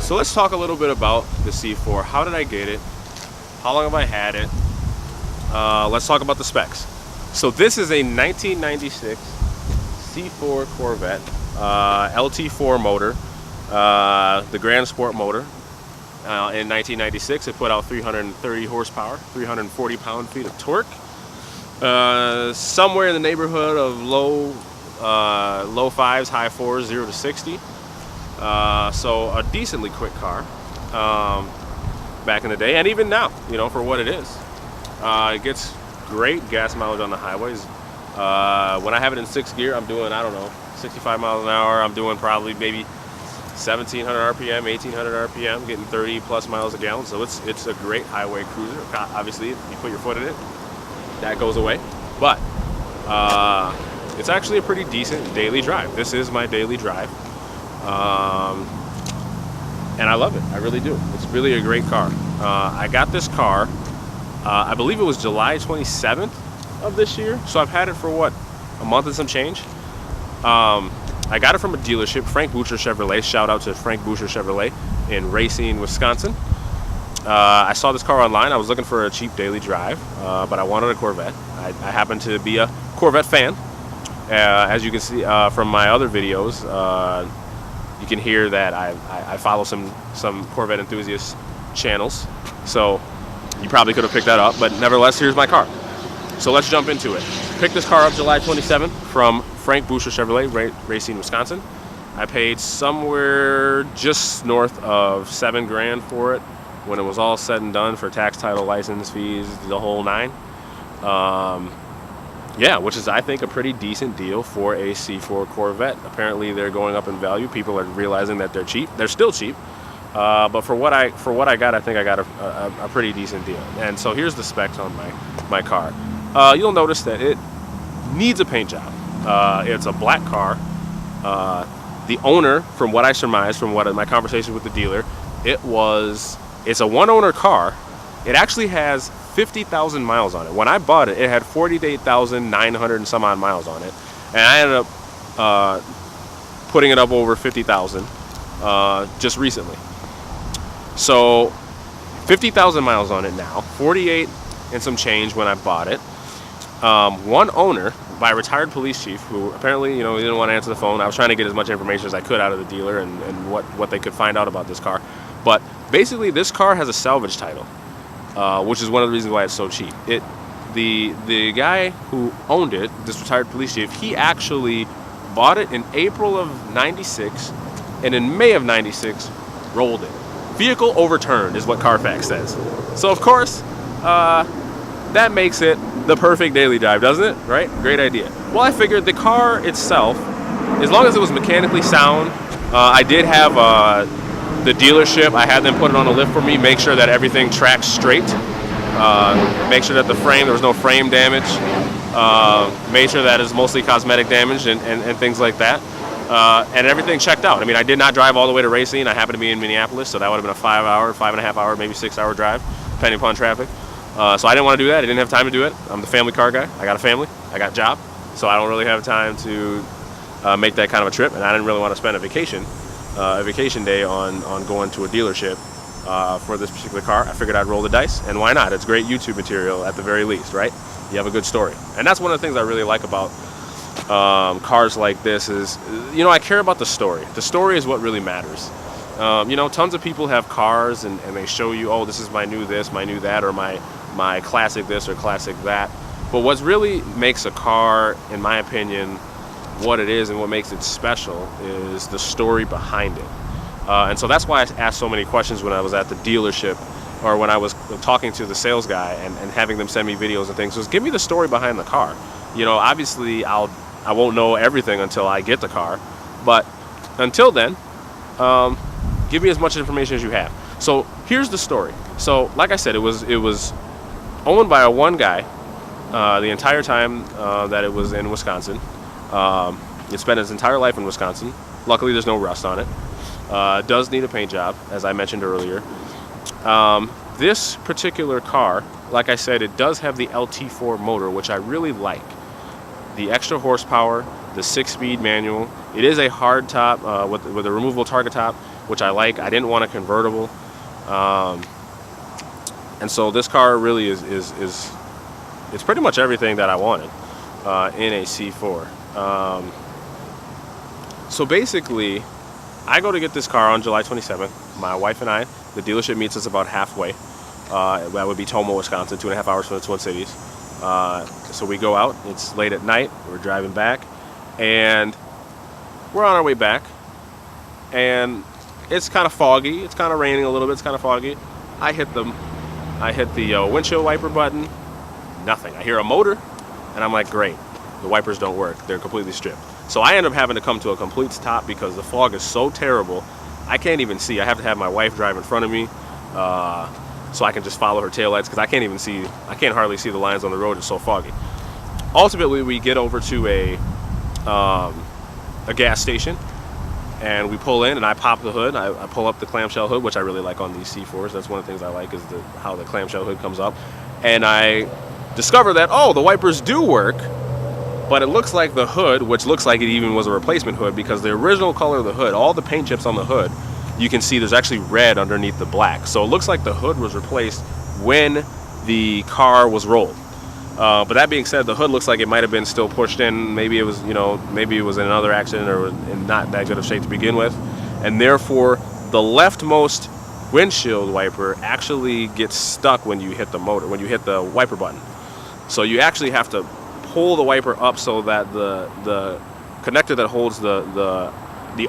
So let's talk a little bit about the C4. How did I get it? How long have I had it? Let's talk about the specs. So this is a 1996 C4 Corvette LT4 motor, the Grand Sport motor. In 1996, it put out 330 horsepower, 340 pound-feet of torque. Somewhere in the neighborhood of low fives, high fours, 0 to 60. So a decently quick car back in the day, and even now, you know, for what it is. It gets great gas mileage on the highways. When I have it in 6th gear, I'm doing, I don't know, 65 miles an hour. I'm doing probably maybe 1,700 RPM, 1,800 RPM, getting 30 plus miles a gallon. So it's a great highway cruiser. Obviously, if you put your foot in it, that goes away. But it's actually a pretty decent daily drive. This is my daily drive. And I love it. I really do. It's really a great car. I got this car, I believe it was July 27th of this year. So I've had it for what, a month and some change. I got it from a dealership, Frank Boucher Chevrolet. Shout out to Frank Boucher Chevrolet in Racine, Wisconsin. I saw this car online. I was looking for a cheap daily drive, but I wanted a Corvette. I happen to be a Corvette fan. As you can see from my other videos, you can hear that I follow some Corvette enthusiast channels. So you probably could have picked that up, but nevertheless, here's my car. So let's jump into it. Picked this car up July 27th from Frank Boucher Chevrolet, Racine, Wisconsin. I paid somewhere just north of $7 grand for it when it was all said and done, for tax, title, license fees, the whole nine. Yeah, which is, I think, a pretty decent deal for a C4 Corvette. Apparently, they're going up in value. People are realizing that they're cheap. They're still cheap, but for what I got, I think I got a pretty decent deal. And so here's the specs on my car. You'll notice that it needs a paint job. It's a black car. The owner, from what I surmised from my conversation with the dealer, it's a one-owner car. It actually has 50,000 miles on it. When I bought it, it had 48,900 and some odd miles on it, and I ended up putting it up over 50,000 just recently. So 50,000 miles on it now, 48 and some change when I bought it. One owner by a retired police chief who apparently, you know, he didn't want to answer the phone. I was trying to get as much information as I could out of the dealer and what they could find out about this car. But basically, this car has a salvage title, which is one of the reasons why it's so cheap. The guy who owned it, this retired police chief, he actually bought it in April of '96, and in May of '96, rolled it. Vehicle overturned is what Carfax says. So of course, that makes it the perfect daily drive, doesn't it? Right? Great idea. Well, I figured the car itself, as long as it was mechanically sound, I did have the dealership, I had them put it on a lift for me, make sure that everything tracks straight, make sure that there was no frame damage, made sure that it's mostly cosmetic damage and things like that, and everything checked out. I mean, I did not drive all the way to Racine. I happened to be in Minneapolis, so that would have been a 5.5 hour, maybe 6 hour drive, depending upon traffic. So I didn't want to do that. I didn't have time to do it. I'm the family car guy. I got a family. I got a job. So I don't really have time to make that kind of a trip, and I didn't really want to spend a vacation day on going to a dealership for this particular car. I figured I'd roll the dice, and why not? It's great YouTube material at the very least, right? You have a good story. And that's one of the things I really like about cars like this is, you know, I care about the story. The story is what really matters. You know, tons of people have cars and they show you, oh, this is my new this, my new that, or my classic this or classic that. But what really makes a car, in my opinion, what it is and what makes it special is the story behind it. And so that's why I asked so many questions when I was at the dealership, or when I was talking to the sales guy and having them send me videos and things. Was give me the story behind the car. You know, obviously I won't know everything until I get the car, but until then, give me as much information as you have. So here's the story. So like I said, it was owned by one guy the entire time that it was in Wisconsin. It spent its entire life in Wisconsin. Luckily, there's no rust on it. Does need a paint job, as I mentioned earlier. This particular car, like I said, it does have the LT4 motor, which I really like. The extra horsepower, the 6-speed manual. It is a hard top with a removable target top. which I like. I didn't want a convertible. And so this car really is it's pretty much everything that I wanted in a C4. So basically, I go to get this car on July 27th. My wife and I, the dealership meets us about halfway. That would be Tomah, Wisconsin, 2.5 hours from the Twin Cities. So we go out. It's late at night. We're driving back, and we're on our way back. And it's kind of foggy. It's kind of raining a little bit. It's kind of foggy. I hit the windshield wiper button. Nothing. I hear a motor, and I'm like, great. The wipers don't work. They're completely stripped. So I end up having to come to a complete stop because the fog is so terrible. I can't even see. I have to have my wife drive in front of me so I can just follow her taillights because I can't even see. I can't hardly see the lines on the road. It's so foggy. Ultimately, we get over to a gas station, and we pull in, and I pop the hood. I pull up the clamshell hood, which I really like on these C4s. That's one of the things I like is how the clamshell hood comes up. And I discover that, oh, the wipers do work, but it looks like the hood, which looks like it even was a replacement hood, because the original color of the hood, all the paint chips on the hood, you can see there's actually red underneath the black. So it looks like the hood was replaced when the car was rolled. But that being said, the hood looks like it might have been still pushed in. Maybe it was, maybe it was in another accident or in not that good of shape to begin with. And therefore, the leftmost windshield wiper actually gets stuck when you hit the motor, when you hit the wiper button. So you actually have to pull the wiper up so that the connector that holds the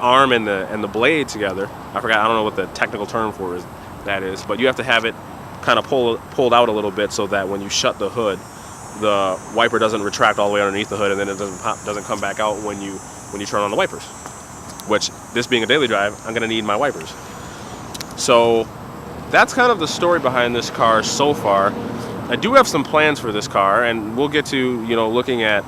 arm and the blade together, I don't know what the technical term for that is, but you have to have it kind of pulled out a little bit so that when you shut the hood, the wiper doesn't retract all the way underneath the hood, and then it doesn't come back out when you turn on the wipers. Which, this being a daily drive, I'm going to need my wipers. So that's kind of the story behind this car so far. I do have some plans for this car, and we'll get to looking at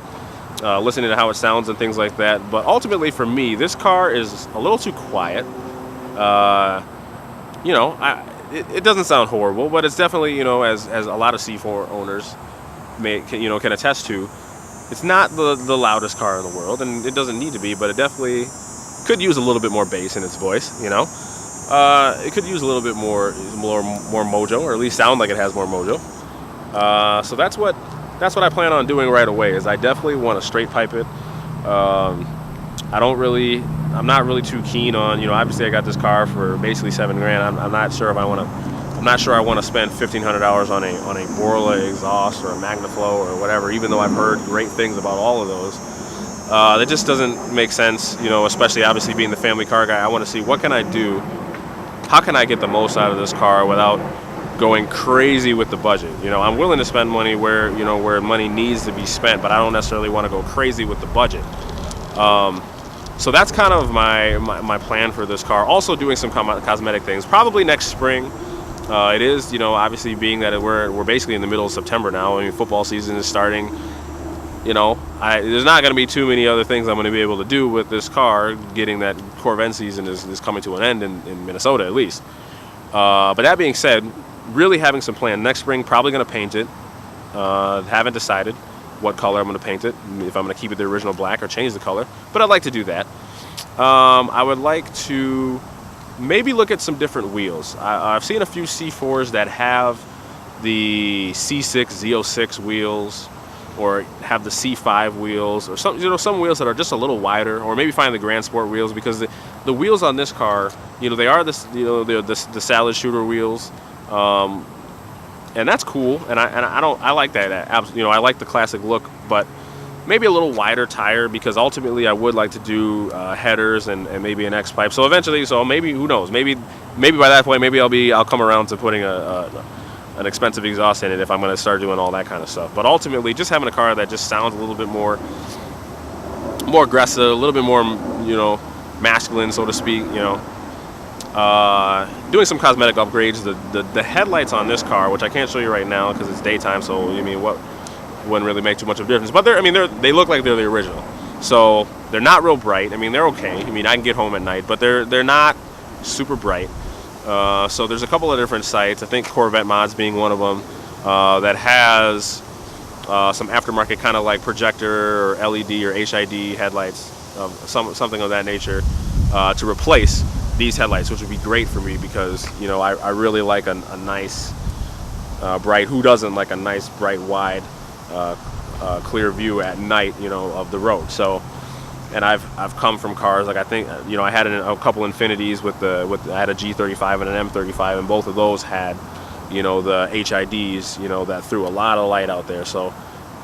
listening to how it sounds and things like that. But ultimately, for me, this car is a little too quiet. It doesn't sound horrible, but it's definitely as a lot of C4 owners can attest to, it's not the loudest car in the world, and it doesn't need to be, but it definitely could use a little bit more bass in its voice. It could use a little bit more mojo, or at least sound like it has more mojo. So that's what I plan on doing right away. Is I definitely want to straight pipe it. I'm not really too keen on, obviously I got this car for basically $7,000. I'm not sure I want to spend $1,500 on a Borla exhaust or a Magnaflow or whatever, even though I've heard great things about all of those. That just doesn't make sense, especially obviously being the family car guy. I want to see what can I do, how can I get the most out of this car without going crazy with the budget. I'm willing to spend money where money needs to be spent, but I don't necessarily want to go crazy with the budget. So that's kind of my plan for this car. Also doing some cosmetic things, probably next spring. It is, obviously being that we're basically in the middle of September now. I mean, football season is starting. There's not going to be too many other things I'm going to be able to do with this car, getting that Corvette season is coming to an end in Minnesota at least. But that being said, really having some plan. Next spring, probably going to paint it. Haven't decided what color I'm going to paint it, if I'm going to keep it the original black or change the color. But I'd like to do that. I would like to maybe look at some different wheels. I've seen a few C4s that have the C6 Z06 wheels, or have the C5 wheels, or some wheels that are just a little wider, or maybe find the Grand Sport wheels, because the wheels on this car, they are they're the Salvage shooter wheels, and that's cool, and I like that. I like the classic look, but maybe a little wider tire, because ultimately I would like to do headers and maybe an X pipe. So eventually, maybe, who knows? Maybe by that point, maybe I'll come around to putting an expensive exhaust in it if I'm going to start doing all that kind of stuff. But ultimately, just having a car that just sounds a little bit more aggressive, a little bit more masculine, so to speak. Doing some cosmetic upgrades. The headlights on this car, which I can't show you right now because it's daytime, so what wouldn't really make too much of a difference. But they look like they're the original. So they're not real bright. They're okay. I can get home at night, but they're not super bright. So there's a couple of different sites. I think Corvette Mods being one of them, that has some aftermarket kind of like projector or LED or HID headlights, something of that nature, to replace these headlights, which would be great for me because, you know, I really like a nice bright, who doesn't like a nice bright wide clear view at night, you know, of the road. So, and I've come from cars like, I think, you know, I had a couple Infinities with I had a G35 and an M35, and both of those had, you know, the HIDs, you know, that threw a lot of light out there. So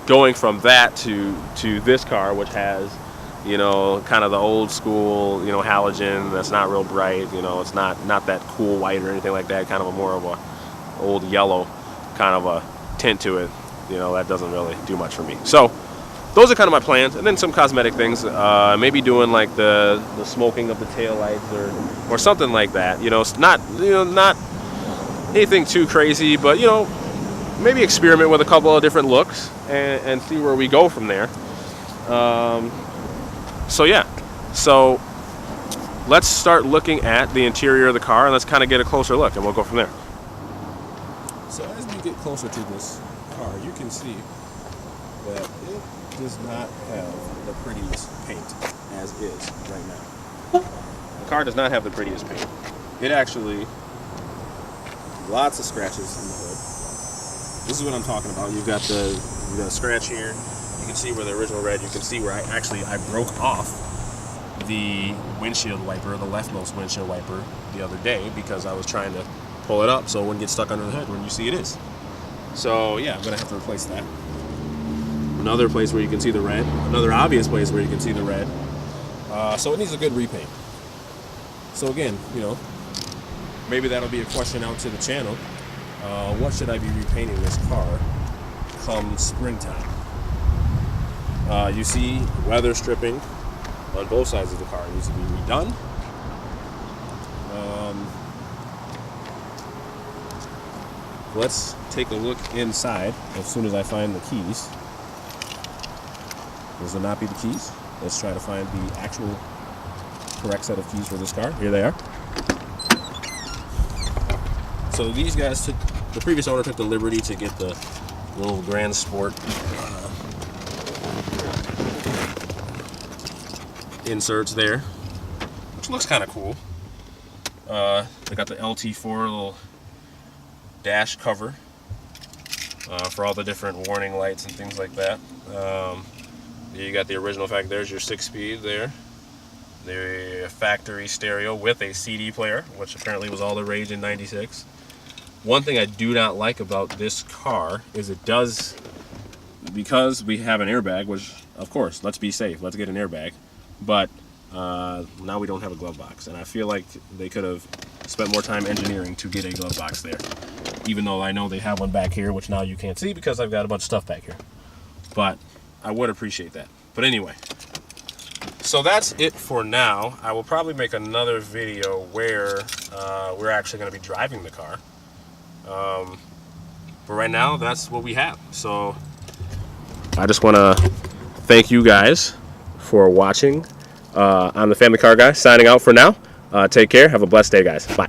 going from that to this car, which has, you know, kind of the old school, you know, halogen that's not real bright, you know, it's not that cool white or anything like that, kind of a more of a old yellow kind of a tint to it, you know, that doesn't really do much for me. So those are kind of my plans, and then some cosmetic things, maybe doing like the smoking of the taillights or something like that. You know, it's not, you know, not anything too crazy, but, you know, maybe experiment with a couple of different looks and see where we go from there. So yeah, so let's start looking at the interior of the car and let's kind of get a closer look, and we'll go from there. So as we get closer to this car, you can see that it does not have the prettiest paint as is right now. The car does not have the prettiest paint. It actually, lots of scratches in the hood. This is what I'm talking about. You've got the scratch here. You can see where the original red, you can see where I broke off the windshield wiper, the leftmost windshield wiper the other day because I was trying to pull it up so it wouldn't get stuck under the hood when you see it is. So yeah, I'm gonna have to replace that. Another place where you can see the red, another obvious place where you can see the red. So it needs a good repaint. So again, you know, maybe that'll be a question out to the channel. What should I be repainting this car come springtime? You see weather stripping on both sides of the car. It needs to be redone. Let's take a look inside as soon as I find the keys. Those will not be the keys. Let's try to find the actual correct set of keys for this car. Here they are. So these guys the previous owner took the liberty to get the little Grand Sport inserts there, which looks kind of cool. They got the LT4 little dash cover for all the different warning lights and things like that. You got the original fact, there's your 6-speed there. The factory stereo with a CD player, which apparently was all the rage in '96. One thing I do not like about this car is it does, because we have an airbag, which of course, let's be safe, let's get an airbag, but now we don't have a glove box, and I feel like they could have spent more time engineering to get a glove box there, even though I know they have one back here, which now you can't see because I've got a bunch of stuff back here, but I would appreciate that. But anyway, so that's it for now. I will probably make another video where we're actually going to be driving the car, but right now that's what we have. So I just want to thank you guys for watching. I'm the Family Car Guy signing out for now. Take care. Have a blessed day, guys. Bye.